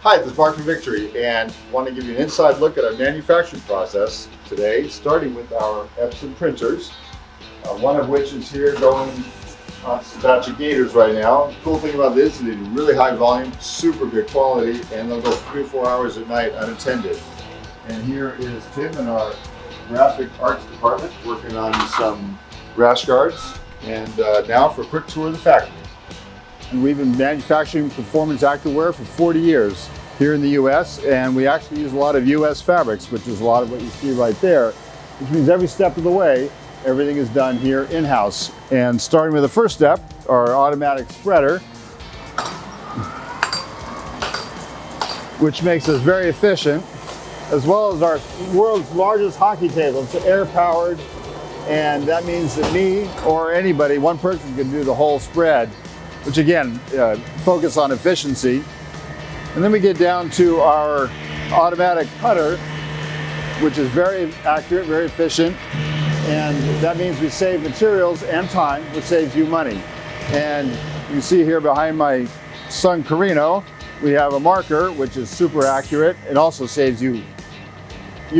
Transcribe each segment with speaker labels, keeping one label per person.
Speaker 1: Hi, this is Mark from Victory, and want to give you an inside look at our manufacturing process today, starting with our Epson printers, one of which is here going on some batch of Gators right now. The cool thing about this is they do really high volume, super good quality, and they'll go 3 or 4 hours at night unattended. And here is Tim in our graphic arts department working on some rashguards. And now for a quick tour of the factory. And we've been manufacturing performance activewear for 40 years here in the US, and we actually use a lot of US fabrics, which is a lot of what you see right there, which means every step of the way, everything is done here in-house. And starting with the first step, our automatic spreader, which makes us very efficient, as well as our world's largest hockey table. It's air-powered, and that means that me or anybody, one person can do the whole spread, which again, focus on efficiency. And then we get down to our automatic cutter, which is very accurate, very efficient. And that means we save materials and time, which saves you money. And you see here behind my son Carino, we have a marker, which is super accurate. It also saves you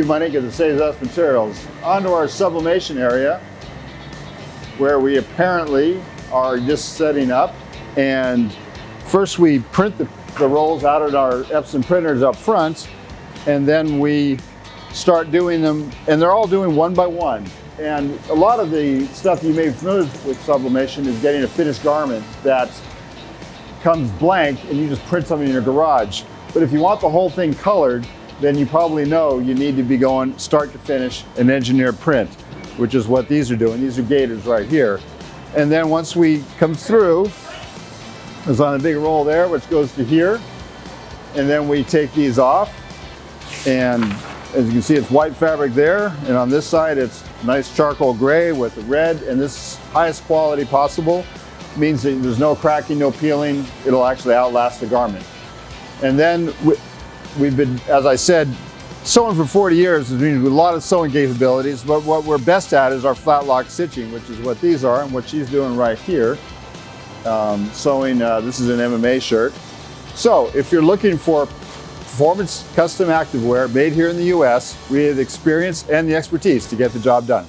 Speaker 1: money because it saves us materials. Onto our sublimation area, where we apparently are just setting up. And first we print the rolls out at our Epson printers up front, and then we start doing them, and they're all doing one by one. And a lot of the stuff you may be familiar with sublimation is getting a finished garment that comes blank and you just print something in your garage. But if you want the whole thing colored, then you probably know you need to be going start to finish an engineered print, which is what these are doing. These are Gators right here. And then once we come through, it's on a big roll there, which goes to here. And then we take these off. And as you can see, it's white fabric there. And on this side, it's nice charcoal gray with the red. And this highest quality possible means that there's no cracking, no peeling. It'll actually outlast the garment. And then we've been, as I said, sewing for 40 years. It means a lot of sewing capabilities. But what we're best at is our flat lock stitching, which is what these are and what she's doing right here. Sewing, this is an MMA shirt. So if you're looking for performance custom activewear made here in the US, we have the experience and the expertise to get the job done.